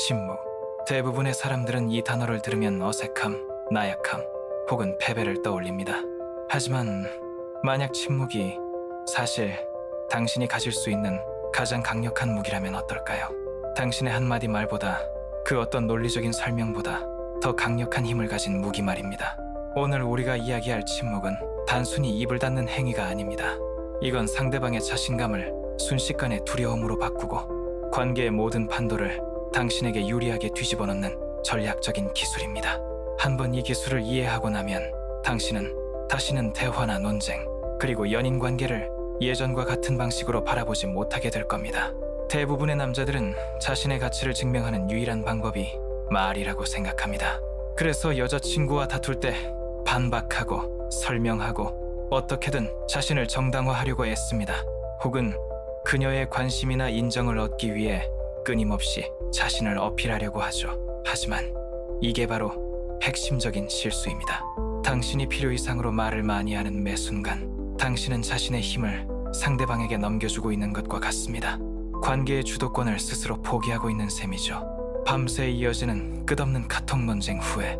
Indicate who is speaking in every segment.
Speaker 1: 침묵. 대부분의 사람들은 이 단어를 들으면 어색함, 나약함, 혹은 패배를 떠올립니다. 하지만 만약 침묵이 사실 당신이 가질 수 있는 가장 강력한 무기라면 어떨까요? 당신의 한마디 말보다, 그 어떤 논리적인 설명보다 더 강력한 힘을 가진 무기 말입니다. 오늘 우리가 이야기할 침묵은 단순히 입을 닫는 행위가 아닙니다. 이건 상대방의 자신감을 순식간에 두려움으로 바꾸고 관계의 모든 판도를 당신에게 유리하게 뒤집어 놓는 전략적인 기술입니다. 한번 이 기술을 이해하고 나면 당신은 다시는 대화나 논쟁, 그리고 연인 관계를 예전과 같은 방식으로 바라보지 못하게 될 겁니다. 대부분의 남자들은 자신의 가치를 증명하는 유일한 방법이 말이라고 생각합니다. 그래서 여자친구와 다툴 때 반박하고 설명하고 어떻게든 자신을 정당화하려고 애씁니다. 혹은 그녀의 관심이나 인정을 얻기 위해 끊임없이 자신을 어필하려고 하죠. 하지만 이게 바로 핵심적인 실수입니다. 당신이 필요 이상으로 말을 많이 하는 매 순간 당신은 자신의 힘을 상대방에게 넘겨주고 있는 것과 같습니다. 관계의 주도권을 스스로 포기하고 있는 셈이죠. 밤새 이어지는 끝없는 카톡 논쟁 후에,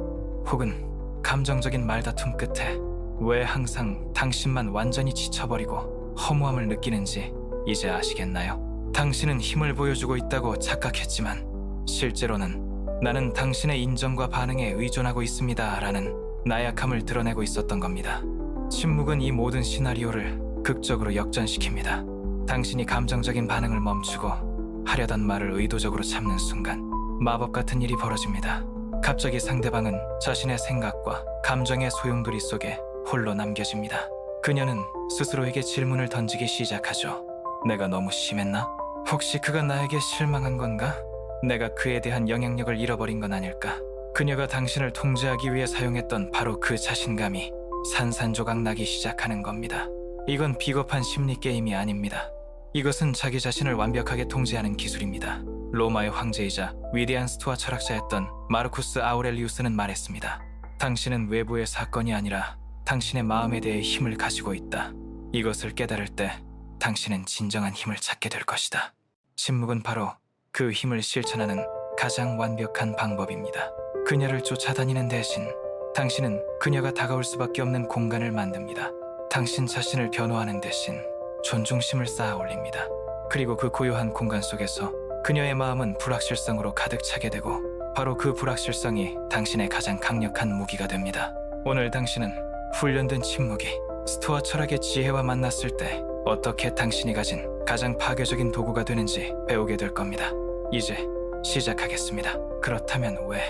Speaker 1: 혹은 감정적인 말다툼 끝에 왜 항상 당신만 완전히 지쳐버리고 허무함을 느끼는지 이제 아시겠나요? 당신은 힘을 보여주고 있다고 착각했지만 실제로는 나는 당신의 인정과 반응에 의존하고 있습니다 라는 나약함을 드러내고 있었던 겁니다. 침묵은 이 모든 시나리오를 극적으로 역전시킵니다. 당신이 감정적인 반응을 멈추고 하려던 말을 의도적으로 참는 순간 마법 같은 일이 벌어집니다. 갑자기 상대방은 자신의 생각과 감정의 소용돌이 속에 홀로 남겨집니다. 그녀는 스스로에게 질문을 던지기 시작하죠. 내가 너무 심했나? 혹시 그가 나에게 실망한 건가? 내가 그에 대한 영향력을 잃어버린 건 아닐까? 그녀가 당신을 통제하기 위해 사용했던 바로 그 자신감이 산산조각 나기 시작하는 겁니다. 이건 비겁한 심리 게임이 아닙니다. 이것은 자기 자신을 완벽하게 통제하는 기술입니다. 로마의 황제이자 위대한 스토아 철학자였던 마르쿠스 아우렐리우스는 말했습니다. 당신은 외부의 사건이 아니라 당신의 마음에 대해 힘을 가지고 있다. 이것을 깨달을 때 당신은 진정한 힘을 찾게 될 것이다. 침묵은 바로 그 힘을 실천하는 가장 완벽한 방법입니다. 그녀를 쫓아다니는 대신 당신은 그녀가 다가올 수밖에 없는 공간을 만듭니다. 당신 자신을 변호하는 대신 존중심을 쌓아 올립니다. 그리고 그 고요한 공간 속에서 그녀의 마음은 불확실성으로 가득 차게 되고 바로 그 불확실성이 당신의 가장 강력한 무기가 됩니다. 오늘 당신은 훈련된 침묵이 스토아 철학의 지혜와 만났을 때 어떻게 당신이 가진 가장 파괴적인 도구가 되는지 배우게 될 겁니다. 이제 시작하겠습니다. 그렇다면 왜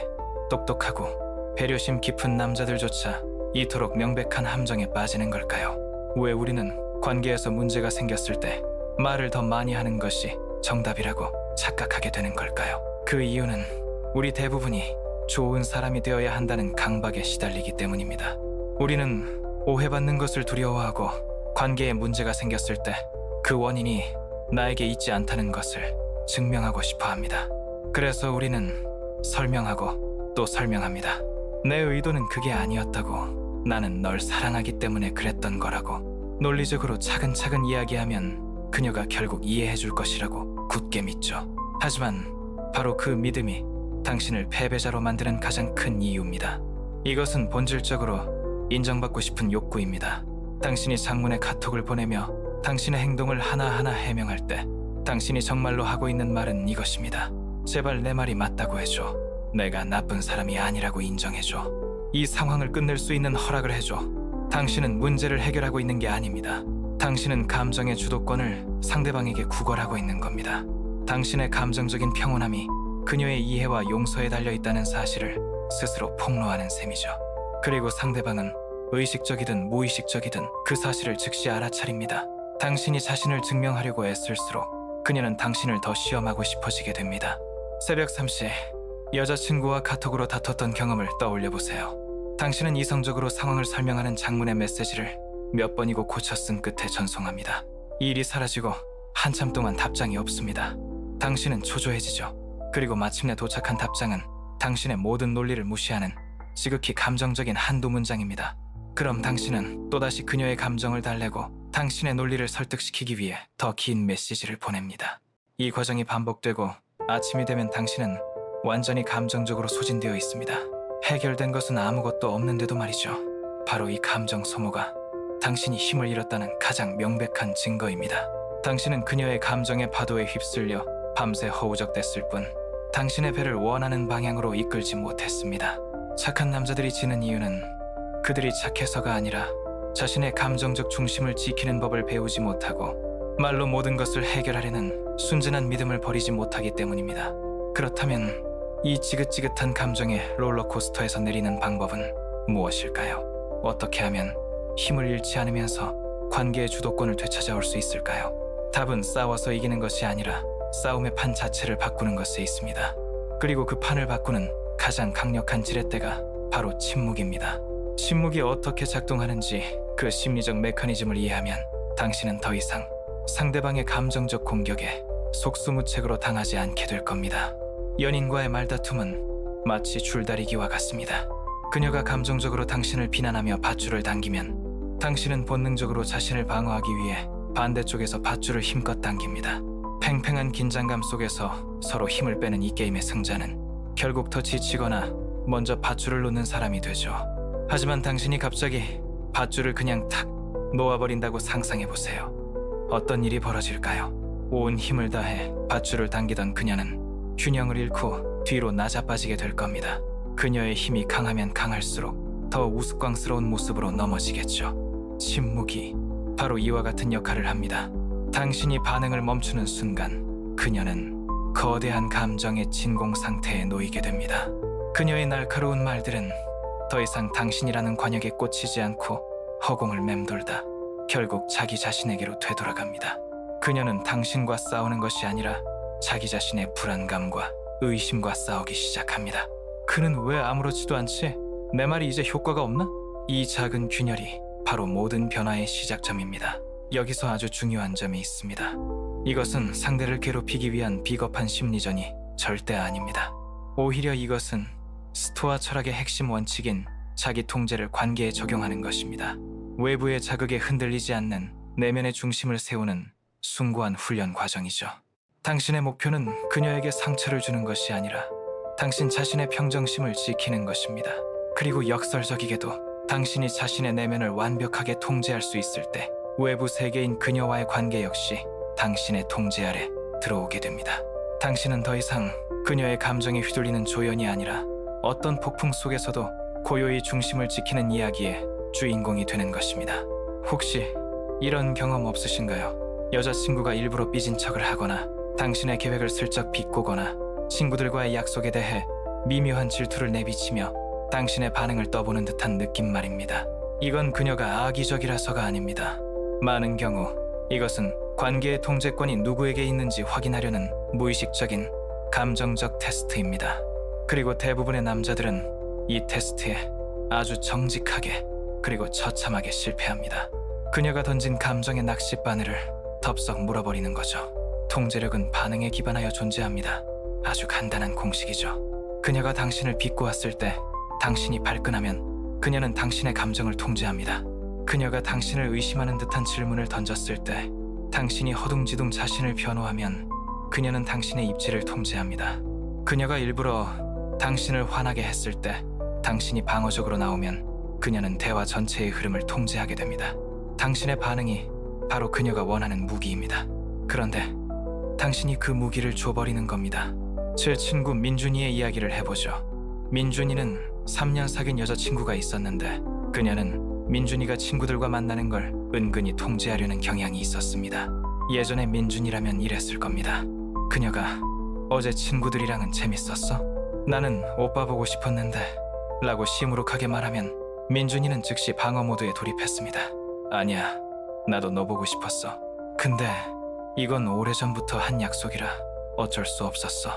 Speaker 1: 똑똑하고 배려심 깊은 남자들조차 이토록 명백한 함정에 빠지는 걸까요? 왜 우리는 관계에서 문제가 생겼을 때 말을 더 많이 하는 것이 정답이라고 착각하게 되는 걸까요? 그 이유는 우리 대부분이 좋은 사람이 되어야 한다는 강박에 시달리기 때문입니다. 우리는 오해받는 것을 두려워하고 관계에 문제가 생겼을 때 그 원인이 나에게 있지 않다는 것을 증명하고 싶어 합니다. 그래서 우리는 설명하고 또 설명합니다. 내 의도는 그게 아니었다고, 나는 널 사랑하기 때문에 그랬던 거라고 논리적으로 차근차근 이야기하면 그녀가 결국 이해해 줄 것이라고 굳게 믿죠. 하지만 바로 그 믿음이 당신을 패배자로 만드는 가장 큰 이유입니다. 이것은 본질적으로 인정받고 싶은 욕구입니다. 당신이 장문의 카톡을 보내며 당신의 행동을 하나하나 해명할 때 당신이 정말로 하고 있는 말은 이것입니다. 제발 내 말이 맞다고 해줘. 내가 나쁜 사람이 아니라고 인정해줘. 이 상황을 끝낼 수 있는 허락을 해줘. 당신은 문제를 해결하고 있는 게 아닙니다. 당신은 감정의 주도권을 상대방에게 구걸하고 있는 겁니다. 당신의 감정적인 평온함이 그녀의 이해와 용서에 달려있다는 사실을 스스로 폭로하는 셈이죠. 그리고 상대방은 의식적이든 무의식적이든 그 사실을 즉시 알아차립니다. 당신이 자신을 증명하려고 애쓸수록 그녀는 당신을 더 시험하고 싶어지게 됩니다. 새벽 3시, 여자친구와 카톡으로 다퉜던 경험을 떠올려보세요. 당신은 이성적으로 상황을 설명하는 장문의 메시지를 몇 번이고 고쳐 쓴 끝에 전송합니다. 이 일이 사라지고 한참 동안 답장이 없습니다. 당신은 초조해지죠. 그리고 마침내 도착한 답장은 당신의 모든 논리를 무시하는 지극히 감정적인 한두 문장입니다. 그럼 당신은 또다시 그녀의 감정을 달래고 당신의 논리를 설득시키기 위해 더 긴 메시지를 보냅니다. 이 과정이 반복되고 아침이 되면 당신은 완전히 감정적으로 소진되어 있습니다. 해결된 것은 아무것도 없는데도 말이죠. 바로 이 감정 소모가 당신이 힘을 잃었다는 가장 명백한 증거입니다. 당신은 그녀의 감정의 파도에 휩쓸려 밤새 허우적댔을 뿐 당신의 배를 원하는 방향으로 이끌지 못했습니다. 착한 남자들이 지는 이유는 그들이 착해서가 아니라 자신의 감정적 중심을 지키는 법을 배우지 못하고 말로 모든 것을 해결하려는 순진한 믿음을 버리지 못하기 때문입니다. 그렇다면 이 지긋지긋한 감정의 롤러코스터에서 내리는 방법은 무엇일까요? 어떻게 하면 힘을 잃지 않으면서 관계의 주도권을 되찾아올 수 있을까요? 답은 싸워서 이기는 것이 아니라 싸움의 판 자체를 바꾸는 것에 있습니다. 그리고 그 판을 바꾸는 가장 강력한 지렛대가 바로 침묵입니다. 침묵이 어떻게 작동하는지 그 심리적 메커니즘을 이해하면 당신은 더 이상 상대방의 감정적 공격에 속수무책으로 당하지 않게 될 겁니다. 연인과의 말다툼은 마치 줄다리기와 같습니다. 그녀가 감정적으로 당신을 비난하며 밧줄을 당기면 당신은 본능적으로 자신을 방어하기 위해 반대쪽에서 밧줄을 힘껏 당깁니다. 팽팽한 긴장감 속에서 서로 힘을 빼는 이 게임의 승자는 결국 더 지치거나 먼저 밧줄을 놓는 사람이 되죠. 하지만 당신이 갑자기 밧줄을 그냥 탁 놓아버린다고 상상해보세요. 어떤 일이 벌어질까요? 온 힘을 다해 밧줄을 당기던 그녀는 균형을 잃고 뒤로 나자빠지게 될 겁니다. 그녀의 힘이 강하면 강할수록 더 우스꽝스러운 모습으로 넘어지겠죠. 침묵이 바로 이와 같은 역할을 합니다. 당신이 반응을 멈추는 순간 그녀는 거대한 감정의 진공 상태에 놓이게 됩니다. 그녀의 날카로운 말들은 더 이상 당신이라는 관역에 꽂히지 않고 허공을 맴돌다 결국 자기 자신에게로 되돌아갑니다. 그녀는 당신과 싸우는 것이 아니라 자기 자신의 불안감과 의심과 싸우기 시작합니다. 그는 왜 아무렇지도 않지? 내 말이 이제 효과가 없나? 이 작은 균열이 바로 모든 변화의 시작점입니다. 여기서 아주 중요한 점이 있습니다. 이것은 상대를 괴롭히기 위한 비겁한 심리전이 절대 아닙니다. 오히려 이것은 스토아 철학의 핵심 원칙인 자기 통제를 관계에 적용하는 것입니다. 외부의 자극에 흔들리지 않는 내면의 중심을 세우는 숭고한 훈련 과정이죠. 당신의 목표는 그녀에게 상처를 주는 것이 아니라 당신 자신의 평정심을 지키는 것입니다. 그리고 역설적이게도 당신이 자신의 내면을 완벽하게 통제할 수 있을 때 외부 세계인 그녀와의 관계 역시 당신의 통제 아래 들어오게 됩니다. 당신은 더 이상 그녀의 감정에 휘둘리는 조연이 아니라 어떤 폭풍 속에서도 고요히 중심을 지키는 이야기의 주인공이 되는 것입니다. 혹시 이런 경험 없으신가요? 여자친구가 일부러 삐진 척을 하거나 당신의 계획을 슬쩍 비꼬거나 친구들과의 약속에 대해 미묘한 질투를 내비치며 당신의 반응을 떠보는 듯한 느낌 말입니다. 이건 그녀가 악의적이라서가 아닙니다. 많은 경우 이것은 관계의 통제권이 누구에게 있는지 확인하려는 무의식적인 감정적 테스트입니다. 그리고 대부분의 남자들은 이 테스트에 아주 정직하게 그리고 처참하게 실패합니다. 그녀가 던진 감정의 낚싯바늘을 덥석 물어버리는 거죠. 통제력은 반응에 기반하여 존재합니다. 아주 간단한 공식이죠. 그녀가 당신을 비꼬았을 때 당신이 발끈하면 그녀는 당신의 감정을 통제합니다. 그녀가 당신을 의심하는 듯한 질문을 던졌을 때 당신이 허둥지둥 자신을 변호하면 그녀는 당신의 입지를 통제합니다. 그녀가 일부러 당신을 화나게 했을 때 당신이 방어적으로 나오면 그녀는 대화 전체의 흐름을 통제하게 됩니다. 당신의 반응이 바로 그녀가 원하는 무기입니다. 그런데 당신이 그 무기를 줘버리는 겁니다. 제 친구 민준이의 이야기를 해보죠. 민준이는 3년 사귄 여자친구가 있었는데 그녀는 민준이가 친구들과 만나는 걸 은근히 통제하려는 경향이 있었습니다. 예전에 민준이라면 이랬을 겁니다. 그녀가 어제 친구들이랑은 재밌었어? 나는 오빠 보고 싶었는데 라고 시무룩하게 말하면 민준이는 즉시 방어 모드에 돌입했습니다. 아니야, 나도 너 보고 싶었어. 근데 이건 오래전부터 한 약속이라 어쩔 수 없었어.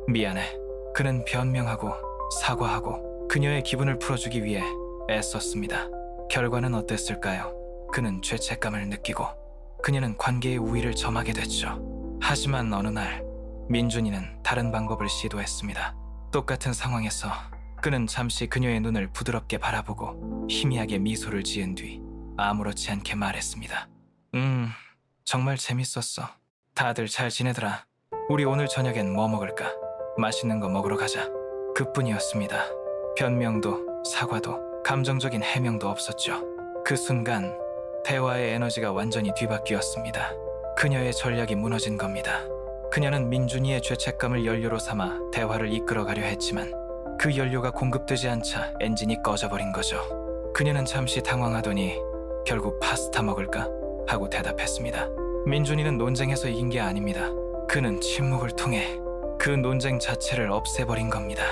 Speaker 1: 미안해. 그는 변명하고 사과하고 그녀의 기분을 풀어주기 위해 애썼습니다. 결과는 어땠을까요? 그는 죄책감을 느끼고 그녀는 관계의 우위를 점하게 됐죠. 하지만 어느 날 민준이는 다른 방법을 시도했습니다. 똑같은 상황에서 그는 잠시 그녀의 눈을 부드럽게 바라보고 희미하게 미소를 지은 뒤 아무렇지 않게 말했습니다. 정말 재밌었어. 다들 잘 지내더라. 우리 오늘 저녁엔 뭐 먹을까? 맛있는 거 먹으러 가자. 그뿐이었습니다. 변명도 사과도 감정적인 해명도 없었죠. 그 순간 대화의 에너지가 완전히 뒤바뀌었습니다. 그녀의 전략이 무너진 겁니다. 그녀는 민준이의 죄책감을 연료로 삼아 대화를 이끌어가려 했지만 그 연료가 공급되지 않자 엔진이 꺼져버린 거죠. 그녀는 잠시 당황하더니 결국 파스타 먹을까? 하고 대답했습니다. 민준이는 논쟁에서 이긴 게 아닙니다. 그는 침묵을 통해 그 논쟁 자체를 없애버린 겁니다.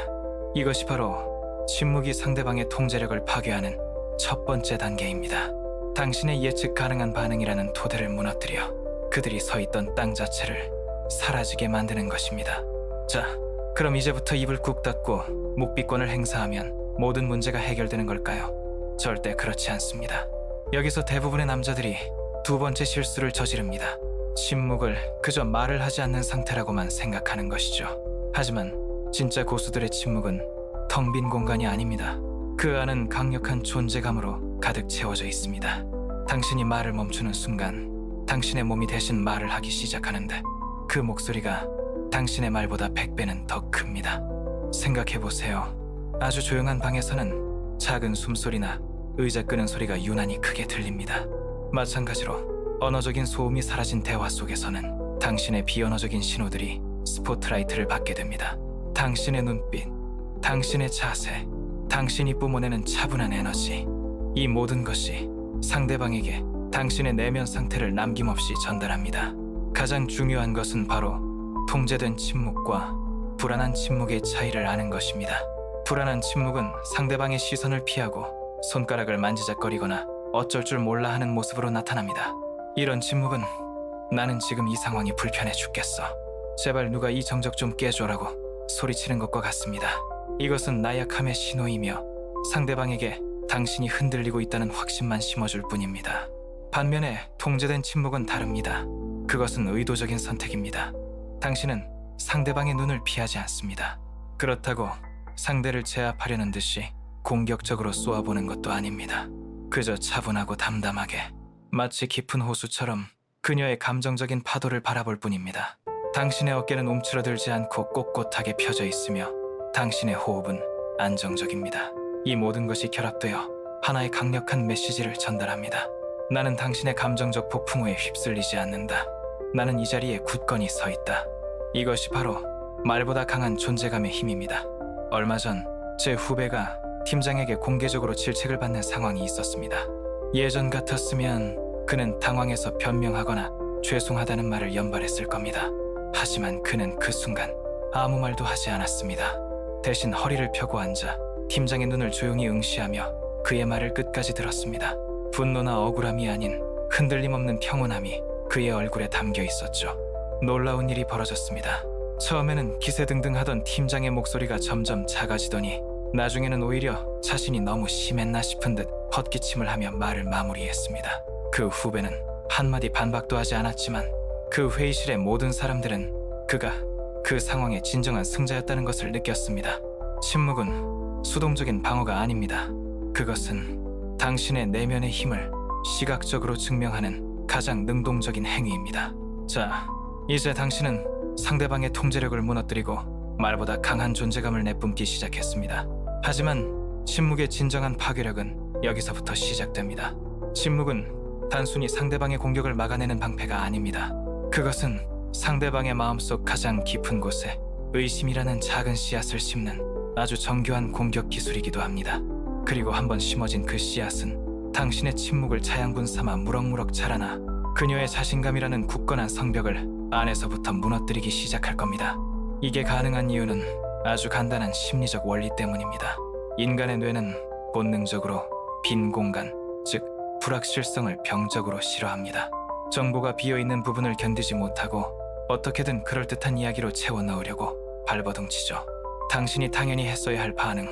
Speaker 1: 이것이 바로 침묵이 상대방의 통제력을 파괴하는 첫 번째 단계입니다. 당신의 예측 가능한 반응이라는 토대를 무너뜨려 그들이 서 있던 땅 자체를 사라지게 만드는 것입니다. 자, 그럼 이제부터 입을 꾹 닫고 묵비권을 행사하면 모든 문제가 해결되는 걸까요? 절대 그렇지 않습니다. 여기서 대부분의 남자들이 두 번째 실수를 저지릅니다. 침묵을 그저 말을 하지 않는 상태라고만 생각하는 것이죠. 하지만 진짜 고수들의 침묵은 텅 빈 공간이 아닙니다. 그 안은 강력한 존재감으로 가득 채워져 있습니다. 당신이 말을 멈추는 순간 당신의 몸이 대신 말을 하기 시작하는데 그 목소리가 당신의 말보다 100배는 더 큽니다. 생각해보세요. 아주 조용한 방에서는 작은 숨소리나 의자 끄는 소리가 유난히 크게 들립니다. 마찬가지로 언어적인 소음이 사라진 대화 속에서는 당신의 비언어적인 신호들이 스포트라이트를 받게 됩니다. 당신의 눈빛, 당신의 자세, 당신이 뿜어내는 차분한 에너지, 이 모든 것이 상대방에게 당신의 내면 상태를 남김없이 전달합니다. 가장 중요한 것은 바로 통제된 침묵과 불안한 침묵의 차이를 아는 것입니다. 불안한 침묵은 상대방의 시선을 피하고 손가락을 만지작거리거나 어쩔 줄 몰라 하는 모습으로 나타납니다. 이런 침묵은 나는 지금 이 상황이 불편해 죽겠어. 제발 누가 이 정적 좀 깨줘라고 소리치는 것과 같습니다. 이것은 나약함의 신호이며 상대방에게 당신이 흔들리고 있다는 확신만 심어줄 뿐입니다. 반면에 통제된 침묵은 다릅니다. 그것은 의도적인 선택입니다. 당신은 상대방의 눈을 피하지 않습니다. 그렇다고 상대를 제압하려는 듯이 공격적으로 쏘아보는 것도 아닙니다. 그저 차분하고 담담하게 마치 깊은 호수처럼 그녀의 감정적인 파도를 바라볼 뿐입니다. 당신의 어깨는 움츠러들지 않고 꼿꼿하게 펴져 있으며 당신의 호흡은 안정적입니다. 이 모든 것이 결합되어 하나의 강력한 메시지를 전달합니다. 나는 당신의 감정적 폭풍우에 휩쓸리지 않는다. 나는 이 자리에 굳건히 서 있다. 이것이 바로 말보다 강한 존재감의 힘입니다. 얼마 전 제 후배가 팀장에게 공개적으로 질책을 받는 상황이 있었습니다. 예전 같았으면 그는 당황해서 변명하거나 죄송하다는 말을 연발했을 겁니다. 하지만 그는 그 순간 아무 말도 하지 않았습니다. 대신 허리를 펴고 앉아 팀장의 눈을 조용히 응시하며 그의 말을 끝까지 들었습니다. 분노나 억울함이 아닌 흔들림 없는 평온함이 그의 얼굴에 담겨 있었죠. 놀라운 일이 벌어졌습니다. 처음에는 기세등등하던 팀장의 목소리가 점점 작아지더니 나중에는 오히려 자신이 너무 심했나 싶은 듯 헛기침을 하며 말을 마무리했습니다. 그 후배는 한마디 반박도 하지 않았지만 그 회의실의 모든 사람들은 그가 그 상황의 진정한 승자였다는 것을 느꼈습니다. 침묵은 수동적인 방어가 아닙니다. 그것은 당신의 내면의 힘을 시각적으로 증명하는 가장 능동적인 행위입니다. 자, 이제 당신은 상대방의 통제력을 무너뜨리고 말보다 강한 존재감을 내뿜기 시작했습니다. 하지만 침묵의 진정한 파괴력은 여기서부터 시작됩니다. 침묵은 단순히 상대방의 공격을 막아내는 방패가 아닙니다. 그것은 상대방의 마음속 가장 깊은 곳에 의심이라는 작은 씨앗을 심는 아주 정교한 공격 기술이기도 합니다. 그리고 한번 심어진 그 씨앗은 당신의 침묵을 자양분 삼아 무럭무럭 자라나 그녀의 자신감이라는 굳건한 성벽을 안에서부터 무너뜨리기 시작할 겁니다. 이게 가능한 이유는 아주 간단한 심리적 원리 때문입니다. 인간의 뇌는 본능적으로 빈 공간, 즉 불확실성을 병적으로 싫어합니다. 정보가 비어있는 부분을 견디지 못하고 어떻게든 그럴듯한 이야기로 채워 넣으려고 발버둥치죠. 당신이 당연히 했어야 할 반응,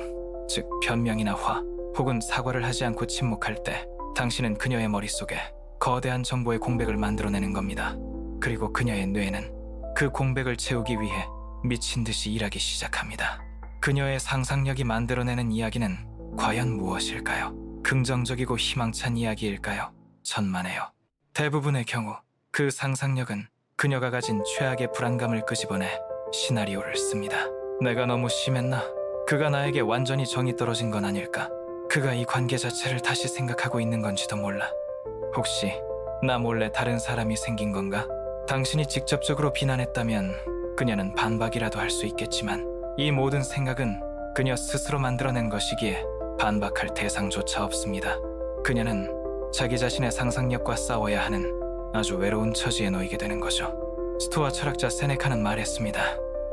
Speaker 1: 즉 변명이나 화 혹은 사과를 하지 않고 침묵할 때 당신은 그녀의 머릿속에 거대한 정보의 공백을 만들어내는 겁니다. 그리고 그녀의 뇌는 그 공백을 채우기 위해 미친 듯이 일하기 시작합니다. 그녀의 상상력이 만들어내는 이야기는 과연 무엇일까요? 긍정적이고 희망찬 이야기일까요? 천만에요. 대부분의 경우 그 상상력은 그녀가 가진 최악의 불안감을 끄집어내 시나리오를 씁니다. 내가 너무 심했나? 그가 나에게 완전히 정이 떨어진 건 아닐까? 그가 이 관계 자체를 다시 생각하고 있는 건지도 몰라. 혹시 나 몰래 다른 사람이 생긴 건가? 당신이 직접적으로 비난했다면 그녀는 반박이라도 할 수 있겠지만 이 모든 생각은 그녀 스스로 만들어낸 것이기에 반박할 대상조차 없습니다. 그녀는 자기 자신의 상상력과 싸워야 하는 아주 외로운 처지에 놓이게 되는 거죠. 스토아 철학자 세네카는 말했습니다.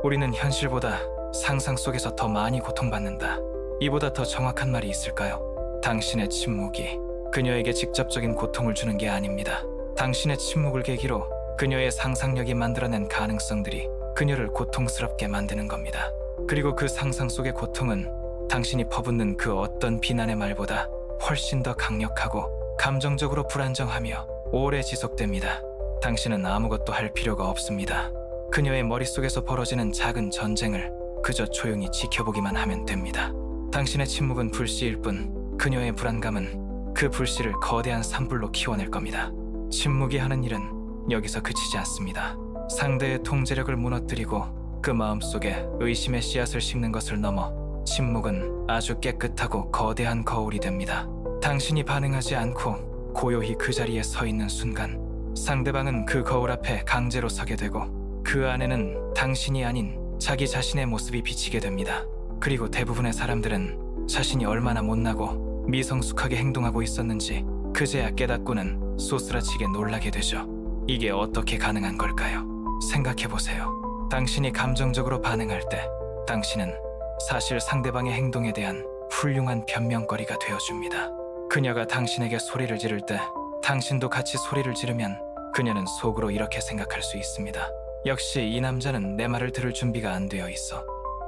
Speaker 1: 우리는 현실보다 상상 속에서 더 많이 고통받는다. 이보다 더 정확한 말이 있을까요? 당신의 침묵이 그녀에게 직접적인 고통을 주는 게 아닙니다. 당신의 침묵을 계기로 그녀의 상상력이 만들어낸 가능성들이 그녀를 고통스럽게 만드는 겁니다. 그리고 그 상상 속의 고통은 당신이 퍼붓는 그 어떤 비난의 말보다 훨씬 더 강력하고 감정적으로 불안정하며 오래 지속됩니다. 당신은 아무것도 할 필요가 없습니다. 그녀의 머릿속에서 벌어지는 작은 전쟁을 그저 조용히 지켜보기만 하면 됩니다. 당신의 침묵은 불씨일 뿐 그녀의 불안감은 그 불씨를 거대한 산불로 키워낼 겁니다. 침묵이 하는 일은 여기서 그치지 않습니다. 상대의 통제력을 무너뜨리고 그 마음속에 의심의 씨앗을 심는 것을 넘어 침묵은 아주 깨끗하고 거대한 거울이 됩니다. 당신이 반응하지 않고 고요히 그 자리에 서 있는 순간 상대방은 그 거울 앞에 강제로 서게 되고 그 안에는 당신이 아닌 자기 자신의 모습이 비치게 됩니다. 그리고 대부분의 사람들은 자신이 얼마나 못나고 미성숙하게 행동하고 있었는지 그제야 깨닫고는 소스라치게 놀라게 되죠. 이게 어떻게 가능한 걸까요? 생각해보세요. 당신이 감정적으로 반응할 때 당신은 사실 상대방의 행동에 대한 훌륭한 변명거리가 되어줍니다. 그녀가 당신에게 소리를 지를 때 당신도 같이 소리를 지르면 그녀는 속으로 이렇게 생각할 수 있습니다. 역시 이 남자는 내 말을 들을 준비가 안 되어 있어.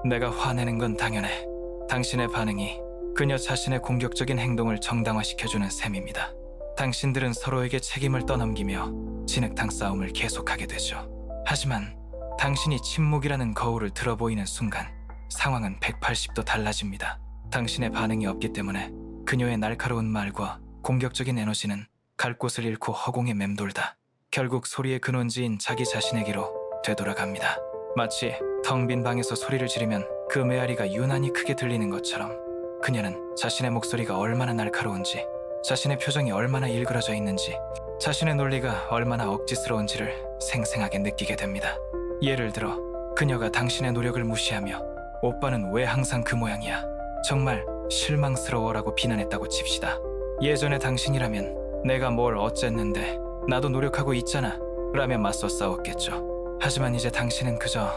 Speaker 1: 내가 화내는 건 당연해. 당신의 반응이 그녀 자신의 공격적인 행동을 정당화시켜주는 셈입니다. 당신들은 서로에게 책임을 떠넘기며 진흙탕 싸움을 계속하게 되죠. 하지만 당신이 침묵이라는 거울을 들어보이는 순간 상황은 180도 달라집니다. 당신의 반응이 없기 때문에 그녀의 날카로운 말과 공격적인 에너지는 갈 곳을 잃고 허공에 맴돌다 결국 소리의 근원지인 자기 자신에게로 되돌아갑니다. 마치 텅 빈 방에서 소리를 지르면 그 메아리가 유난히 크게 들리는 것처럼 그녀는 자신의 목소리가 얼마나 날카로운지, 자신의 표정이 얼마나 일그러져 있는지, 자신의 논리가 얼마나 억지스러운지를 생생하게 느끼게 됩니다. 예를 들어 그녀가 당신의 노력을 무시하며 오빠는 왜 항상 그 모양이야? 정말 실망스러워라고 비난했다고 칩시다. 예전에 당신이라면 내가 뭘 어쨌는데 나도 노력하고 있잖아 라며 맞서 싸웠겠죠. 하지만 이제 당신은 그저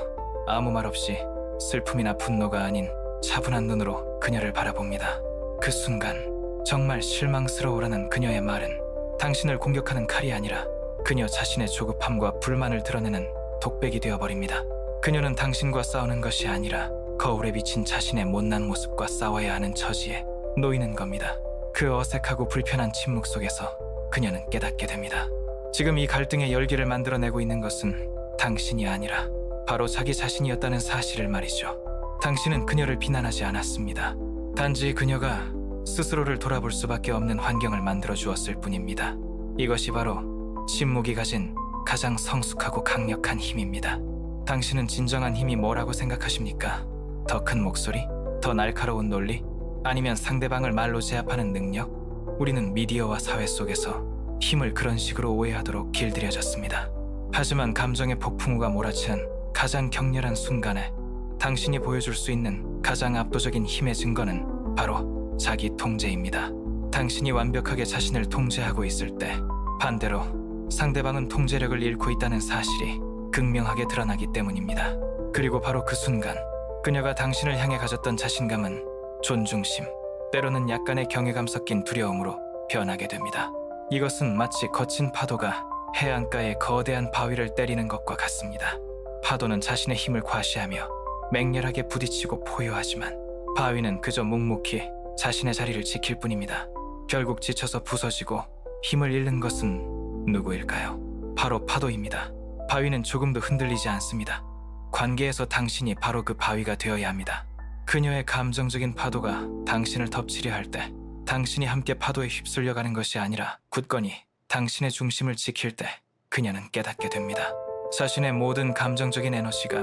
Speaker 1: 아무 말 없이 슬픔이나 분노가 아닌 차분한 눈으로 그녀를 바라봅니다. 그 순간 정말 실망스러워라는 그녀의 말은 당신을 공격하는 칼이 아니라 그녀 자신의 조급함과 불만을 드러내는 독백이 되어버립니다. 그녀는 당신과 싸우는 것이 아니라 거울에 비친 자신의 못난 모습과 싸워야 하는 처지에 놓이는 겁니다. 그 어색하고 불편한 침묵 속에서 그녀는 깨닫게 됩니다. 지금 이 갈등의 열기를 만들어내고 있는 것은 당신이 아니라 바로 자기 자신이었다는 사실을 말이죠. 당신은 그녀를 비난하지 않았습니다. 단지 그녀가 스스로를 돌아볼 수밖에 없는 환경을 만들어 주었을 뿐입니다. 이것이 바로 침묵이 가진 가장 성숙하고 강력한 힘입니다. 당신은 진정한 힘이 뭐라고 생각하십니까? 더 큰 목소리? 더 날카로운 논리? 아니면 상대방을 말로 제압하는 능력? 우리는 미디어와 사회 속에서 힘을 그런 식으로 오해하도록 길들여졌습니다. 하지만 감정의 폭풍우가 몰아치는 가장 격렬한 순간에 당신이 보여줄 수 있는 가장 압도적인 힘의 증거는 바로 자기 통제입니다. 당신이 완벽하게 자신을 통제하고 있을 때 반대로 상대방은 통제력을 잃고 있다는 사실이 극명하게 드러나기 때문입니다. 그리고 바로 그 순간 그녀가 당신을 향해 가졌던 자신감은 존중심, 때로는 약간의 경외감 섞인 두려움으로 변하게 됩니다. 이것은 마치 거친 파도가 해안가의 거대한 바위를 때리는 것과 같습니다. 파도는 자신의 힘을 과시하며 맹렬하게 부딪히고 포효하지만 바위는 그저 묵묵히 자신의 자리를 지킬 뿐입니다. 결국 지쳐서 부서지고 힘을 잃는 것은 누구일까요? 바로 파도입니다. 바위는 조금도 흔들리지 않습니다. 관계에서 당신이 바로 그 바위가 되어야 합니다. 그녀의 감정적인 파도가 당신을 덮치려 할 때 당신이 함께 파도에 휩쓸려가는 것이 아니라 굳건히 당신의 중심을 지킬 때 그녀는 깨닫게 됩니다. 자신의 모든 감정적인 에너지가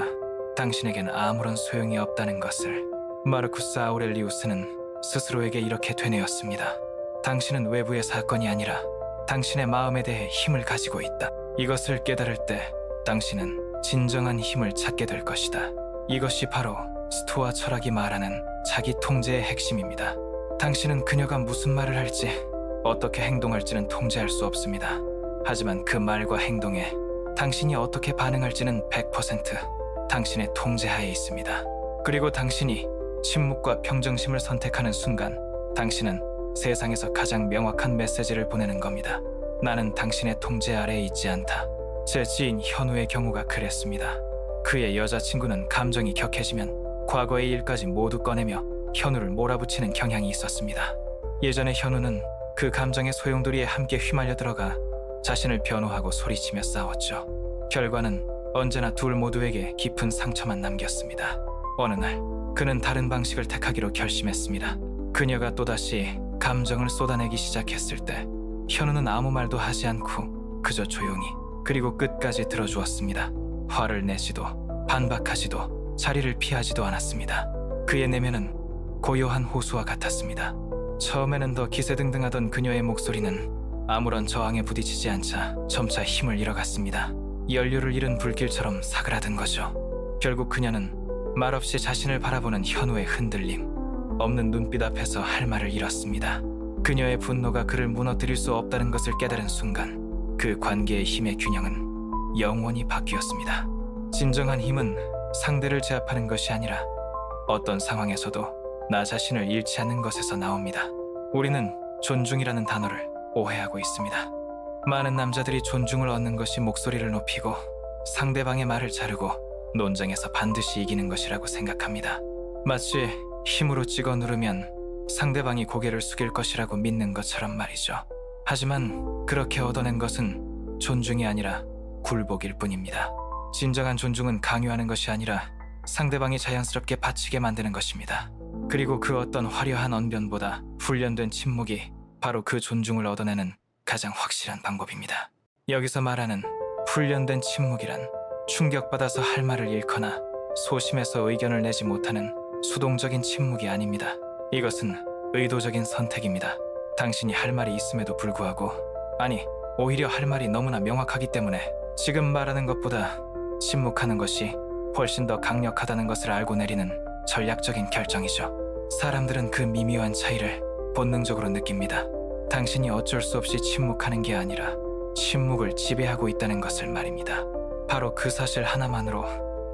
Speaker 1: 당신에겐 아무런 소용이 없다는 것을. 마르쿠스 아우렐리우스는 스스로에게 이렇게 되뇌었습니다. 당신은 외부의 사건이 아니라 당신의 마음에 대해 힘을 가지고 있다. 이것을 깨달을 때 당신은 진정한 힘을 찾게 될 것이다. 이것이 바로 스토아 철학이 말하는 자기 통제의 핵심입니다. 당신은 그녀가 무슨 말을 할지, 어떻게 행동할지는 통제할 수 없습니다. 하지만 그 말과 행동에 당신이 어떻게 반응할지는 100% 당신의 통제하에 있습니다. 그리고 당신이 침묵과 평정심을 선택하는 순간 당신은 세상에서 가장 명확한 메시지를 보내는 겁니다. 나는 당신의 통제 아래에 있지 않다. 제 지인 현우의 경우가 그랬습니다. 그의 여자친구는 감정이 격해지면 과거의 일까지 모두 꺼내며 현우를 몰아붙이는 경향이 있었습니다. 예전에 현우는 그 감정의 소용돌이에 함께 휘말려 들어가 자신을 변호하고 소리치며 싸웠죠. 결과는 언제나 둘 모두에게 깊은 상처만 남겼습니다. 어느 날 그는 다른 방식을 택하기로 결심했습니다. 그녀가 또다시 감정을 쏟아내기 시작했을 때 현우는 아무 말도 하지 않고 그저 조용히 그리고 끝까지 들어주었습니다. 화를 내지도 반박하지도 자리를 피하지도 않았습니다. 그의 내면은 고요한 호수와 같았습니다. 처음에는 더 기세등등하던 그녀의 목소리는 아무런 저항에 부딪히지 않자 점차 힘을 잃어갔습니다. 연료를 잃은 불길처럼 사그라든 거죠. 결국 그녀는 말없이 자신을 바라보는 현우의 흔들림, 없는 눈빛 앞에서 할 말을 잃었습니다. 그녀의 분노가 그를 무너뜨릴 수 없다는 것을 깨달은 순간 그 관계의 힘의 균형은 영원히 바뀌었습니다. 진정한 힘은 상대를 제압하는 것이 아니라 어떤 상황에서도 나 자신을 잃지 않는 것에서 나옵니다. 우리는 존중이라는 단어를 오해하고 있습니다. 많은 남자들이 존중을 얻는 것이 목소리를 높이고 상대방의 말을 자르고 논쟁에서 반드시 이기는 것이라고 생각합니다. 마치 힘으로 찍어 누르면 상대방이 고개를 숙일 것이라고 믿는 것처럼 말이죠. 하지만 그렇게 얻어낸 것은 존중이 아니라 굴복일 뿐입니다. 진정한 존중은 강요하는 것이 아니라 상대방이 자연스럽게 바치게 만드는 것입니다. 그리고 그 어떤 화려한 언변보다 훈련된 침묵이 바로 그 존중을 얻어내는 가장 확실한 방법입니다. 여기서 말하는 훈련된 침묵이란 충격받아서 할 말을 잃거나 소심해서 의견을 내지 못하는 수동적인 침묵이 아닙니다. 이것은 의도적인 선택입니다. 당신이 할 말이 있음에도 불구하고, 아니, 오히려 할 말이 너무나 명확하기 때문에 지금 말하는 것보다 침묵하는 것이 훨씬 더 강력하다는 것을 알고 내리는 전략적인 결정이죠. 사람들은 그 미묘한 차이를 본능적으로 느낍니다. 당신이 어쩔 수 없이 침묵하는 게 아니라 침묵을 지배하고 있다는 것을 말입니다. 바로 그 사실 하나만으로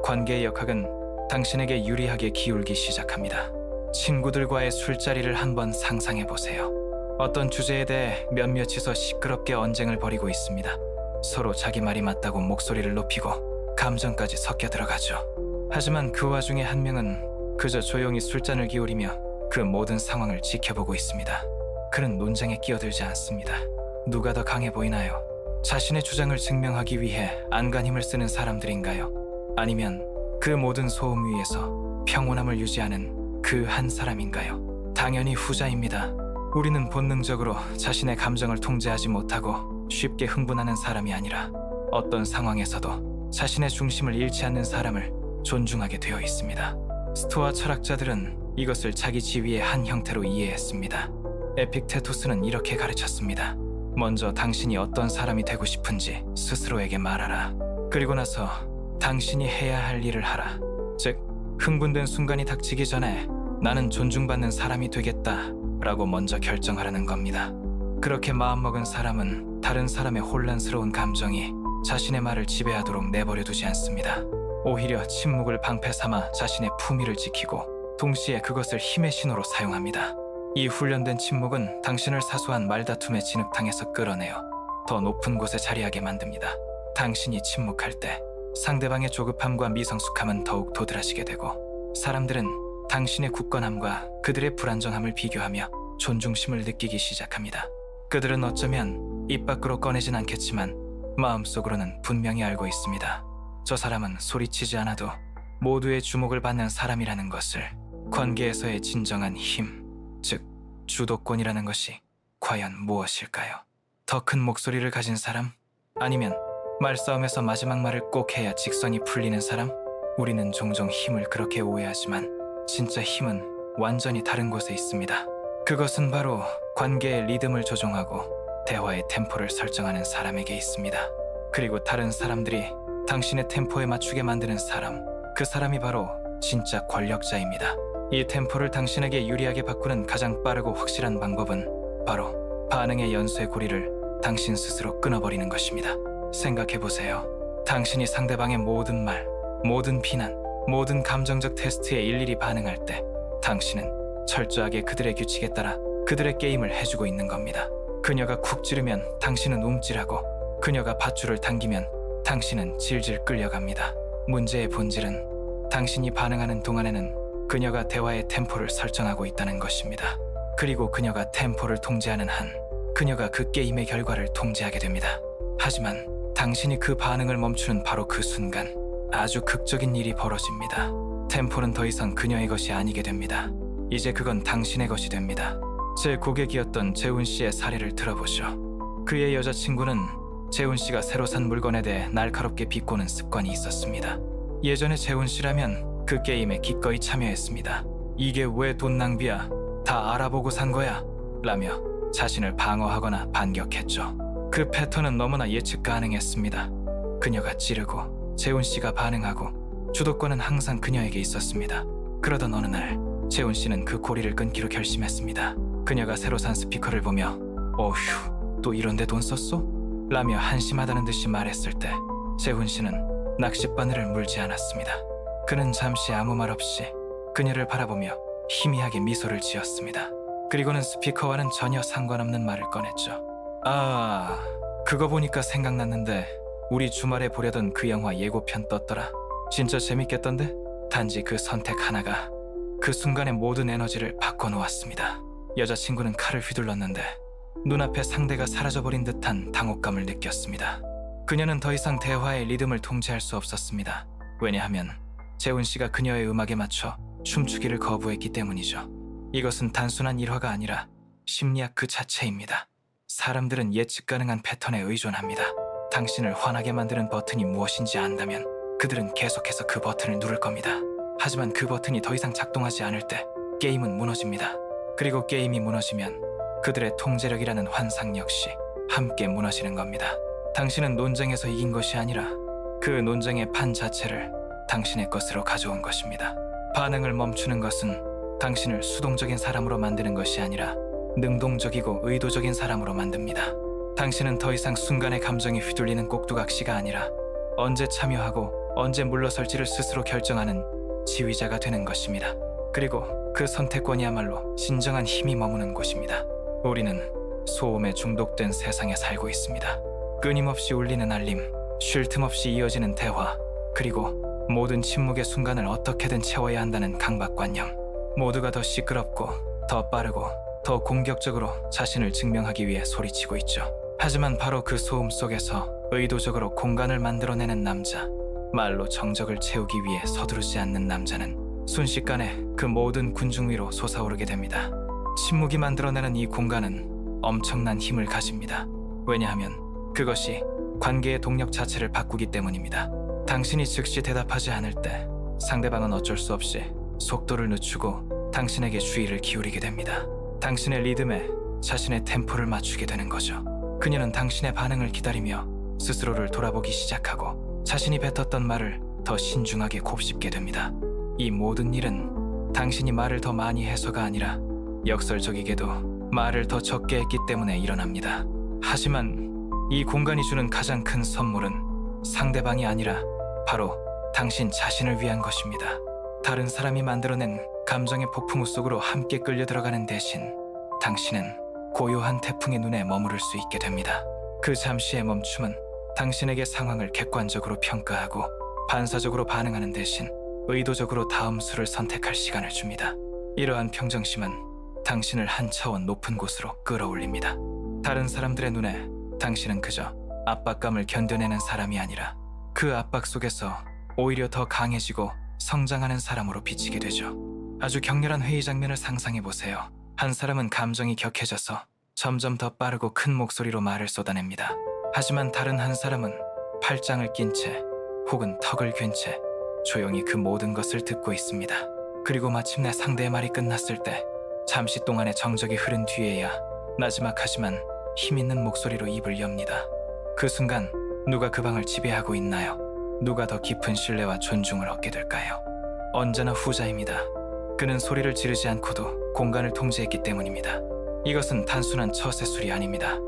Speaker 1: 관계의 역학은 당신에게 유리하게 기울기 시작합니다. 친구들과의 술자리를 한번 상상해 보세요. 어떤 주제에 대해 몇몇이서 시끄럽게 언쟁을 벌이고 있습니다. 서로 자기 말이 맞다고 목소리를 높이고 감정까지 섞여 들어가죠. 하지만 그 와중에 한 명은 그저 조용히 술잔을 기울이며 그 모든 상황을 지켜보고 있습니다. 그는 논쟁에 끼어들지 않습니다. 누가 더 강해 보이나요? 자신의 주장을 증명하기 위해 안간 힘을 쓰는 사람들인가요? 아니면 그 모든 소음 위에서 평온함을 유지하는 그 한 사람인가요? 당연히 후자입니다. 우리는 본능적으로 자신의 감정을 통제하지 못하고 쉽게 흥분하는 사람이 아니라 어떤 상황에서도 자신의 중심을 잃지 않는 사람을 존중하게 되어 있습니다. 스토아 철학자들은 이것을 자기 지위의 한 형태로 이해했습니다. 에픽테토스는 이렇게 가르쳤습니다. 먼저 당신이 어떤 사람이 되고 싶은지 스스로에게 말하라. 그리고 나서 당신이 해야 할 일을 하라. 즉, 흥분된 순간이 닥치기 전에 나는 존중받는 사람이 되겠다 라고 먼저 결정하라는 겁니다. 그렇게 마음먹은 사람은 다른 사람의 혼란스러운 감정이 자신의 말을 지배하도록 내버려 두지 않습니다. 오히려 침묵을 방패 삼아 자신의 품위를 지키고 동시에 그것을 힘의 신호로 사용합니다. 이 훈련된 침묵은 당신을 사소한 말다툼의 진흙탕에서 끌어내어 더 높은 곳에 자리하게 만듭니다. 당신이 침묵할 때 상대방의 조급함과 미성숙함은 더욱 도드라지게 되고 사람들은 당신의 굳건함과 그들의 불안정함을 비교하며 존중심을 느끼기 시작합니다. 그들은 어쩌면 입 밖으로 꺼내진 않겠지만 마음속으로는 분명히 알고 있습니다. 저 사람은 소리치지 않아도 모두의 주목을 받는 사람이라는 것을. 관계에서의 진정한 힘, 즉 주도권이라는 것이 과연 무엇일까요? 더 큰 목소리를 가진 사람? 아니면 말싸움에서 마지막 말을 꼭 해야 직선이 풀리는 사람? 우리는 종종 힘을 그렇게 오해하지만 진짜 힘은 완전히 다른 곳에 있습니다. 그것은 바로 관계의 리듬을 조종하고 대화의 템포를 설정하는 사람에게 있습니다. 그리고 다른 사람들이 당신의 템포에 맞추게 만드는 사람, 그 사람이 바로 진짜 권력자입니다. 이 템포를 당신에게 유리하게 바꾸는 가장 빠르고 확실한 방법은 바로 반응의 연쇄 고리를 당신 스스로 끊어버리는 것입니다. 생각해보세요. 당신이 상대방의 모든 말, 모든 비난, 모든 감정적 테스트에 일일이 반응할 때 당신은 철저하게 그들의 규칙에 따라 그들의 게임을 해주고 있는 겁니다. 그녀가 쿡 찌르면 당신은 움찔하고 그녀가 밧줄을 당기면 당신은 질질 끌려갑니다. 문제의 본질은 당신이 반응하는 동안에는 그녀가 대화의 템포를 설정하고 있다는 것입니다. 그리고 그녀가 템포를 통제하는 한 그녀가 그 게임의 결과를 통제하게 됩니다. 하지만 당신이 그 반응을 멈추는 바로 그 순간 아주 극적인 일이 벌어집니다. 템포는 더 이상 그녀의 것이 아니게 됩니다. 이제 그건 당신의 것이 됩니다. 제 고객이었던 재훈 씨의 사례를 들어보죠. 그의 여자친구는 재훈 씨가 새로 산 물건에 대해 날카롭게 비꼬는 습관이 있었습니다. 예전에 재훈 씨라면 그 게임에 기꺼이 참여했습니다. 이게 왜 돈 낭비야? 다 알아보고 산 거야? 라며 자신을 방어하거나 반격했죠. 그 패턴은 너무나 예측 가능했습니다. 그녀가 찌르고 재훈 씨가 반응하고 주도권은 항상 그녀에게 있었습니다. 그러던 어느 날 재훈 씨는 그 고리를 끊기로 결심했습니다. 그녀가 새로 산 스피커를 보며 어휴, 또 이런데 돈 썼어? 라며 한심하다는 듯이 말했을 때 재훈 씨는 낚싯바늘을 물지 않았습니다. 그는 잠시 아무 말 없이 그녀를 바라보며 희미하게 미소를 지었습니다. 그리고는 스피커와는 전혀 상관없는 말을 꺼냈죠. 아, 그거 보니까 생각났는데 우리 주말에 보려던 그 영화 예고편 떴더라. 진짜 재밌겠던데? 단지 그 선택 하나가 그 순간의 모든 에너지를 바꿔놓았습니다. 여자친구는 칼을 휘둘렀는데 눈앞에 상대가 사라져버린 듯한 당혹감을 느꼈습니다. 그녀는 더 이상 대화의 리듬을 통제할 수 없었습니다. 왜냐하면 재훈 씨가 그녀의 음악에 맞춰 춤추기를 거부했기 때문이죠. 이것은 단순한 일화가 아니라 심리학 그 자체입니다. 사람들은 예측 가능한 패턴에 의존합니다. 당신을 화나게 만드는 버튼이 무엇인지 안다면 그들은 계속해서 그 버튼을 누를 겁니다. 하지만 그 버튼이 더 이상 작동하지 않을 때 게임은 무너집니다. 그리고 게임이 무너지면 그들의 통제력이라는 환상 역시 함께 무너지는 겁니다. 당신은 논쟁에서 이긴 것이 아니라 그 논쟁의 판 자체를 당신의 것으로 가져온 것입니다. 반응을 멈추는 것은 당신을 수동적인 사람으로 만드는 것이 아니라 능동적이고 의도적인 사람으로 만듭니다. 당신은 더 이상 순간의 감정에 휘둘리는 꼭두각시가 아니라 언제 참여하고 언제 물러설지를 스스로 결정하는 지휘자가 되는 것입니다. 그리고 그 선택권이야말로 진정한 힘이 머무는 곳입니다. 우리는 소음에 중독된 세상에 살고 있습니다. 끊임없이 울리는 알림, 쉴 틈 없이 이어지는 대화, 그리고 모든 침묵의 순간을 어떻게든 채워야 한다는 강박관념. 모두가 더 시끄럽고 더 빠르고 더 공격적으로 자신을 증명하기 위해 소리치고 있죠. 하지만 바로 그 소음 속에서 의도적으로 공간을 만들어내는 남자, 말로 정적을 채우기 위해 서두르지 않는 남자는 순식간에 그 모든 군중 위로 솟아오르게 됩니다. 침묵이 만들어내는 이 공간은 엄청난 힘을 가집니다. 왜냐하면 그것이 관계의 동력 자체를 바꾸기 때문입니다. 당신이 즉시 대답하지 않을 때 상대방은 어쩔 수 없이 속도를 늦추고 당신에게 주의를 기울이게 됩니다. 당신의 리듬에 자신의 템포를 맞추게 되는 거죠. 그녀는 당신의 반응을 기다리며 스스로를 돌아보기 시작하고 자신이 뱉었던 말을 더 신중하게 곱씹게 됩니다. 이 모든 일은 당신이 말을 더 많이 해서가 아니라 역설적이게도 말을 더 적게 했기 때문에 일어납니다. 하지만 이 공간이 주는 가장 큰 선물은 상대방이 아니라 바로 당신 자신을 위한 것입니다. 다른 사람이 만들어낸 감정의 폭풍우 속으로 함께 끌려 들어가는 대신 당신은 고요한 태풍의 눈에 머무를 수 있게 됩니다. 그 잠시의 멈춤은 당신에게 상황을 객관적으로 평가하고 반사적으로 반응하는 대신 의도적으로 다음 수를 선택할 시간을 줍니다. 이러한 평정심은 당신을 한 차원 높은 곳으로 끌어올립니다. 다른 사람들의 눈에 당신은 그저 압박감을 견뎌내는 사람이 아니라 그 압박 속에서 오히려 더 강해지고 성장하는 사람으로 비치게 되죠. 아주 격렬한 회의 장면을 상상해 보세요. 한 사람은 감정이 격해져서 점점 더 빠르고 큰 목소리로 말을 쏟아냅니다. 하지만 다른 한 사람은 팔짱을 낀 채 혹은 턱을 괜 채 조용히 그 모든 것을 듣고 있습니다. 그리고 마침내 상대의 말이 끝났을 때 잠시 동안의 정적이 흐른 뒤에야 나지막하지만 힘있는 목소리로 입을 엽니다. 그 순간 누가 그 방을 지배하고 있나요? 누가 더 깊은 신뢰와 존중을 얻게 될까요? 언제나 후자입니다. 그는 소리를 지르지 않고도 공간을 통제했기 때문입니다. 이것은 단순한 처세술이 아닙니다.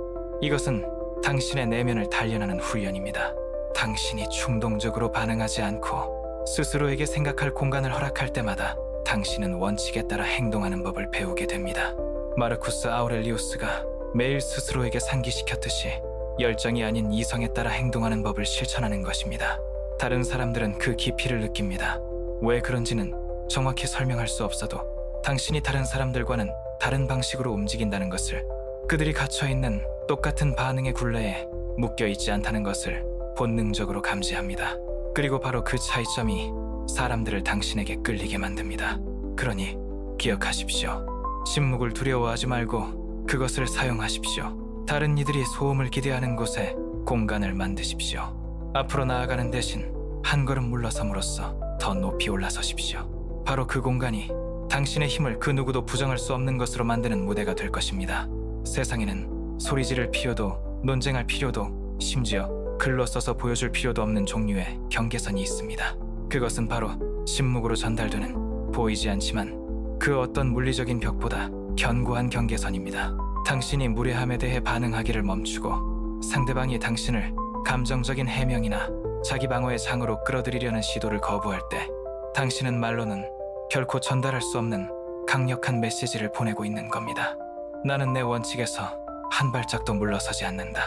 Speaker 1: 이것은 당신의 내면을 단련하는 훈련입니다. 당신이 충동적으로 반응하지 않고 스스로에게 생각할 공간을 허락할 때마다 당신은 원칙에 따라 행동하는 법을 배우게 됩니다. 마르쿠스 아우렐리우스가 매일 스스로에게 상기시켰듯이 열정이 아닌 이성에 따라 행동하는 법을 실천하는 것입니다. 다른 사람들은 그 깊이를 느낍니다. 왜 그런지는 정확히 설명할 수 없어도 당신이 다른 사람들과는 다른 방식으로 움직인다는 것을, 그들이 갇혀있는 똑같은 반응의 굴레에 묶여있지 않다는 것을 본능적으로 감지합니다. 그리고 바로 그 차이점이 사람들을 당신에게 끌리게 만듭니다. 그러니 기억하십시오. 침묵을 두려워하지 말고 그것을 사용하십시오. 다른 이들이 소음을 기대하는 곳에 공간을 만드십시오. 앞으로 나아가는 대신 한 걸음 물러섬으로써 더 높이 올라서십시오. 바로 그 공간이 당신의 힘을 그 누구도 부정할 수 없는 것으로 만드는 무대가 될 것입니다. 세상에는 소리 지를 필요도, 논쟁할 필요도, 심지어 글로 써서 보여줄 필요도 없는 종류의 경계선이 있습니다. 그것은 바로 침묵으로 전달되는, 보이지 않지만 그 어떤 물리적인 벽보다 견고한 경계선입니다. 당신이 무례함에 대해 반응하기를 멈추고 상대방이 당신을 감정적인 해명이나 자기 방어의 장으로 끌어들이려는 시도를 거부할 때 당신은 말로는 결코 전달할 수 없는 강력한 메시지를 보내고 있는 겁니다. 나는 내 원칙에서 한 발짝도 물러서지 않는다.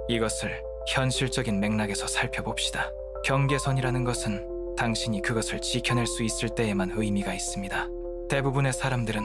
Speaker 1: 이것을 현실적인 맥락에서 살펴봅시다. 경계선이라는 것은 당신이 그것을 지켜낼 수 있을 때에만 의미가 있습니다. 대부분의 사람들은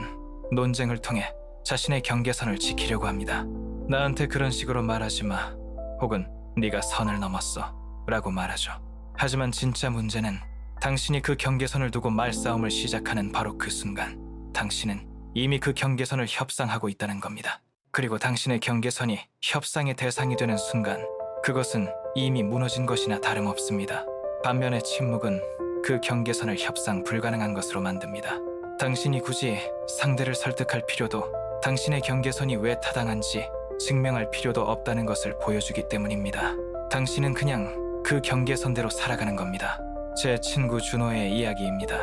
Speaker 1: 논쟁을 통해 자신의 경계선을 지키려고 합니다. 나한테 그런 식으로 말하지 마, 혹은 네가 선을 넘었어 라고 말하죠. 하지만 진짜 문제는 당신이 그 경계선을 두고 말싸움을 시작하는 바로 그 순간 당신은 이미 그 경계선을 협상하고 있다는 겁니다. 그리고 당신의 경계선이 협상의 대상이 되는 순간 그것은 이미 무너진 것이나 다름없습니다. 반면에 침묵은 그 경계선을 협상 불가능한 것으로 만듭니다. 당신이 굳이 상대를 설득할 필요도, 당신의 경계선이 왜 타당한지 증명할 필요도 없다는 것을 보여주기 때문입니다. 당신은 그냥 그 경계선대로 살아가는 겁니다. 제 친구 준호의 이야기입니다.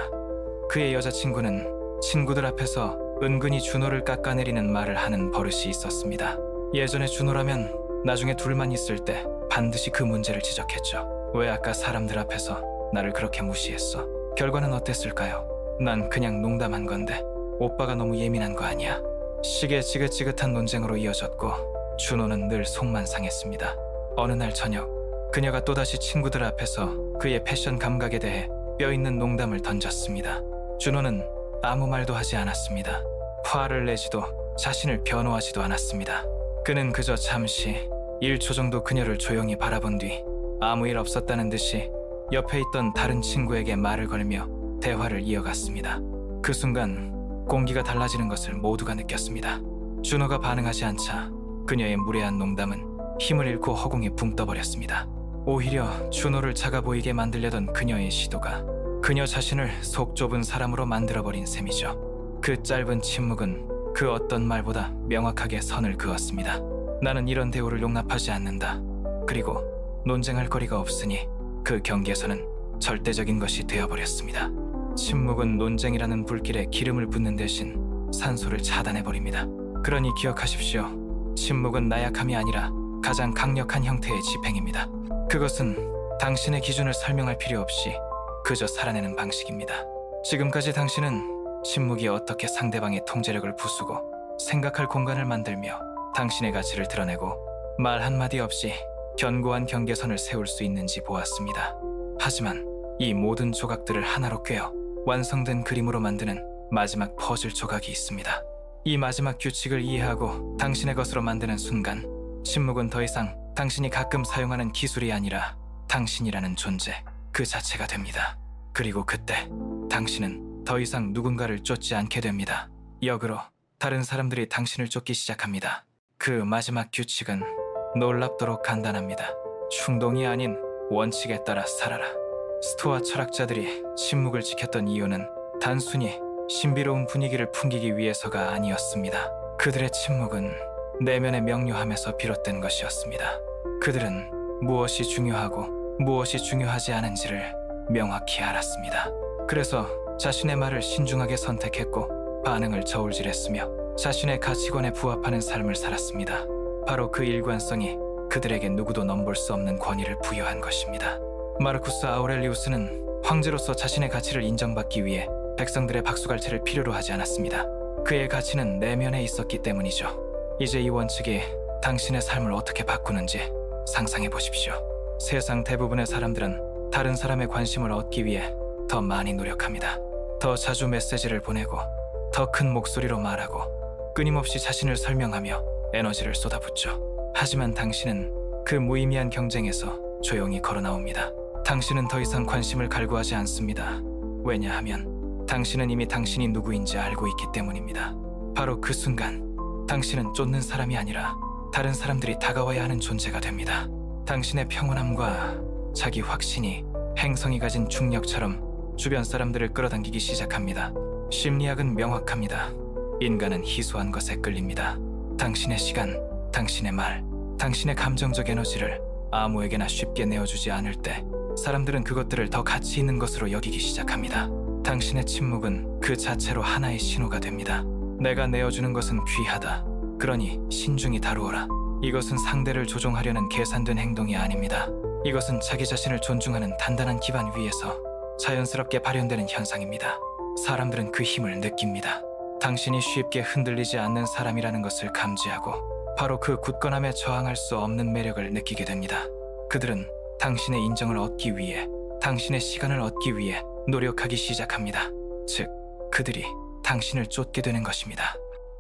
Speaker 1: 그의 여자친구는 친구들 앞에서 은근히 준호를 깎아내리는 말을 하는 버릇이 있었습니다. 예전에 준호라면 나중에 둘만 있을 때 반드시 그 문제를 지적했죠. 왜 아까 사람들 앞에서 나를 그렇게 무시했어? 결과는 어땠을까요? 난 그냥 농담한 건데 오빠가 너무 예민한 거 아니야? 시계 지긋지긋한 논쟁으로 이어졌고 준호는 늘 속만 상했습니다. 어느 날 저녁 그녀가 또다시 친구들 앞에서 그의 패션 감각에 대해 뼈있는 농담을 던졌습니다. 준호는 아무 말도 하지 않았습니다. 화를 내지도 자신을 변호하지도 않았습니다. 그는 그저 잠시 1초 정도 그녀를 조용히 바라본 뒤 아무 일 없었다는 듯이 옆에 있던 다른 친구에게 말을 걸며 대화를 이어갔습니다. 그 순간 공기가 달라지는 것을 모두가 느꼈습니다. 준호가 반응하지 않자 그녀의 무례한 농담은 힘을 잃고 허공에 붕 떠버렸습니다. 오히려 준호를 작아 보이게 만들려던 그녀의 시도가 그녀 자신을 속 좁은 사람으로 만들어버린 셈이죠. 그 짧은 침묵은 그 어떤 말보다 명확하게 선을 그었습니다. 나는 이런 대우를 용납하지 않는다. 그리고 논쟁할 거리가 없으니 그 경계선은 절대적인 것이 되어버렸습니다. 침묵은 논쟁이라는 불길에 기름을 붓는 대신 산소를 차단해버립니다. 그러니 기억하십시오. 침묵은 나약함이 아니라 가장 강력한 형태의 집행입니다. 그것은 당신의 기준을 설명할 필요 없이 그저 살아내는 방식입니다. 지금까지 당신은 침묵이 어떻게 상대방의 통제력을 부수고 생각할 공간을 만들며 당신의 가치를 드러내고 말 한마디 없이 견고한 경계선을 세울 수 있는지 보았습니다. 하지만 이 모든 조각들을 하나로 꿰어 완성된 그림으로 만드는 마지막 퍼즐 조각이 있습니다. 이 마지막 규칙을 이해하고 당신의 것으로 만드는 순간 침묵은 더 이상 당신이 가끔 사용하는 기술이 아니라 당신이라는 존재 그 자체가 됩니다. 그리고 그때 당신은 더 이상 누군가를 쫓지 않게 됩니다. 역으로 다른 사람들이 당신을 쫓기 시작합니다. 그 마지막 규칙은 놀랍도록 간단합니다. 충동이 아닌 원칙에 따라 살아라. 스토아 철학자들이 침묵을 지켰던 이유는 단순히 신비로운 분위기를 풍기기 위해서가 아니었습니다. 그들의 침묵은 내면의 명료함에서 비롯된 것이었습니다. 그들은 무엇이 중요하고 무엇이 중요하지 않은지를 명확히 알았습니다. 그래서 자신의 말을 신중하게 선택했고 반응을 저울질했으며 자신의 가치관에 부합하는 삶을 살았습니다. 바로 그 일관성이 그들에게 누구도 넘볼 수 없는 권위를 부여한 것입니다. 마르쿠스 아우렐리우스는 황제로서 자신의 가치를 인정받기 위해 백성들의 박수갈채를 필요로 하지 않았습니다. 그의 가치는 내면에 있었기 때문이죠. 이제 이 원칙이 당신의 삶을 어떻게 바꾸는지 상상해 보십시오. 세상 대부분의 사람들은 다른 사람의 관심을 얻기 위해 더 많이 노력합니다. 더 자주 메시지를 보내고 더 큰 목소리로 말하고 끊임없이 자신을 설명하며 에너지를 쏟아붓죠. 하지만 당신은 그 무의미한 경쟁에서 조용히 걸어나옵니다. 당신은 더 이상 관심을 갈구하지 않습니다. 왜냐하면 당신은 이미 당신이 누구인지 알고 있기 때문입니다. 바로 그 순간 당신은 쫓는 사람이 아니라 다른 사람들이 다가와야 하는 존재가 됩니다. 당신의 평온함과 자기 확신이 행성이 가진 중력처럼 주변 사람들을 끌어당기기 시작합니다. 심리학은 명확합니다. 인간은 희소한 것에 끌립니다. 당신의 시간, 당신의 말, 당신의 감정적 에너지를 아무에게나 쉽게 내어주지 않을 때 사람들은 그것들을 더 가치 있는 것으로 여기기 시작합니다. 당신의 침묵은 그 자체로 하나의 신호가 됩니다. 내가 내어주는 것은 귀하다. 그러니 신중히 다루어라. 이것은 상대를 조종하려는 계산된 행동이 아닙니다. 이것은 자기 자신을 존중하는 단단한 기반 위에서 자연스럽게 발현되는 현상입니다. 사람들은 그 힘을 느낍니다. 당신이 쉽게 흔들리지 않는 사람이라는 것을 감지하고 바로 그 굳건함에 저항할 수 없는 매력을 느끼게 됩니다. 그들은 당신의 인정을 얻기 위해, 당신의 시간을 얻기 위해 노력하기 시작합니다. 즉, 그들이 당신을 쫓게 되는 것입니다.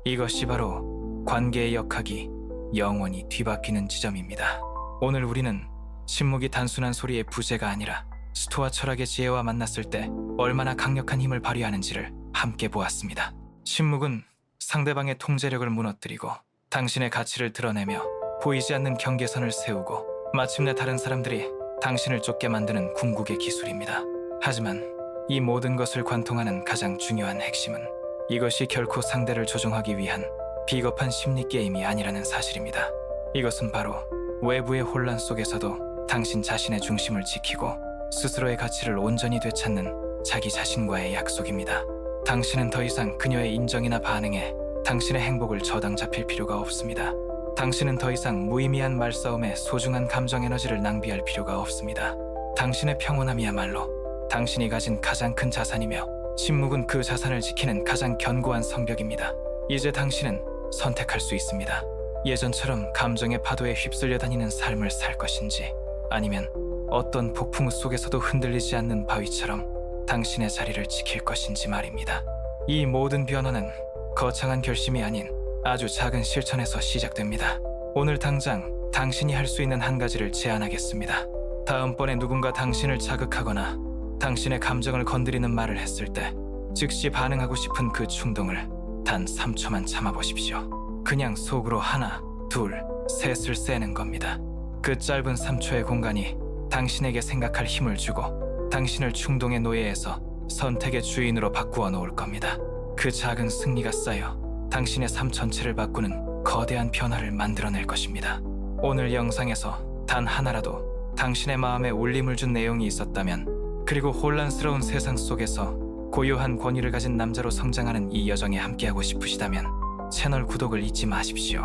Speaker 1: 이것이 바로 관계의 역학이 영원히 뒤바뀌는 지점입니다. 오늘 우리는 침묵이 단순한 소리의 부재가 아니라 스토아 철학의 지혜와 만났을 때 얼마나 강력한 힘을 발휘하는지를 함께 보았습니다. 침묵은 상대방의 통제력을 무너뜨리고 당신의 가치를 드러내며 보이지 않는 경계선을 세우고 마침내 다른 사람들이 당신을 쫓게 만드는 궁극의 기술입니다. 하지만 이 모든 것을 관통하는 가장 중요한 핵심은 이것이 결코 상대를 조종하기 위한 비겁한 심리 게임이 아니라는 사실입니다. 이것은 바로 외부의 혼란 속에서도 당신 자신의 중심을 지키고 스스로의 가치를 온전히 되찾는 자기 자신과의 약속입니다. 당신은 더 이상 그녀의 인정이나 반응에 당신의 행복을 저당 잡힐 필요가 없습니다. 당신은 더 이상 무의미한 말싸움에 소중한 감정 에너지를 낭비할 필요가 없습니다. 당신의 평온함이야말로 당신이 가진 가장 큰 자산이며 침묵은 그 자산을 지키는 가장 견고한 성벽입니다. 이제 당신은 선택할 수 있습니다. 예전처럼 감정의 파도에 휩쓸려 다니는 삶을 살 것인지 아니면 어떤 폭풍우 속에서도 흔들리지 않는 바위처럼 당신의 자리를 지킬 것인지 말입니다. 이 모든 변화는 거창한 결심이 아닌 아주 작은 실천에서 시작됩니다. 오늘 당장 당신이 할 수 있는 한 가지를 제안하겠습니다. 다음번에 누군가 당신을 자극하거나 당신의 감정을 건드리는 말을 했을 때 즉시 반응하고 싶은 그 충동을 단 3초만 참아보십시오. 그냥 속으로 하나, 둘, 셋을 세는 겁니다. 그 짧은 3초의 공간이 당신에게 생각할 힘을 주고 당신을 충동의 노예에서 선택의 주인으로 바꾸어 놓을 겁니다. 그 작은 승리가 쌓여 당신의 삶 전체를 바꾸는 거대한 변화를 만들어낼 것입니다. 오늘 영상에서 단 하나라도 당신의 마음에 울림을 준 내용이 있었다면, 그리고 혼란스러운 세상 속에서 고요한 권위를 가진 남자로 성장하는 이 여정에 함께하고 싶으시다면 채널 구독을 잊지 마십시오.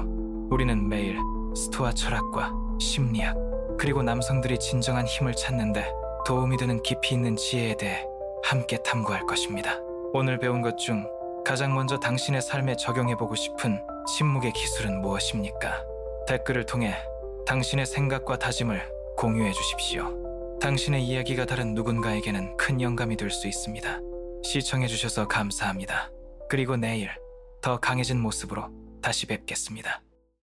Speaker 1: 우리는 매일 스토아 철학과 심리학, 그리고 남성들이 진정한 힘을 찾는데 도움이 되는 깊이 있는 지혜에 대해 함께 탐구할 것입니다. 오늘 배운 것 중 가장 먼저 당신의 삶에 적용해보고 싶은 침묵의 기술은 무엇입니까? 댓글을 통해 당신의 생각과 다짐을 공유해 주십시오. 당신의 이야기가 다른 누군가에게는 큰 영감이 될 수 있습니다. 시청해주셔서 감사합니다. 그리고 내일 더 강해진 모습으로 다시 뵙겠습니다.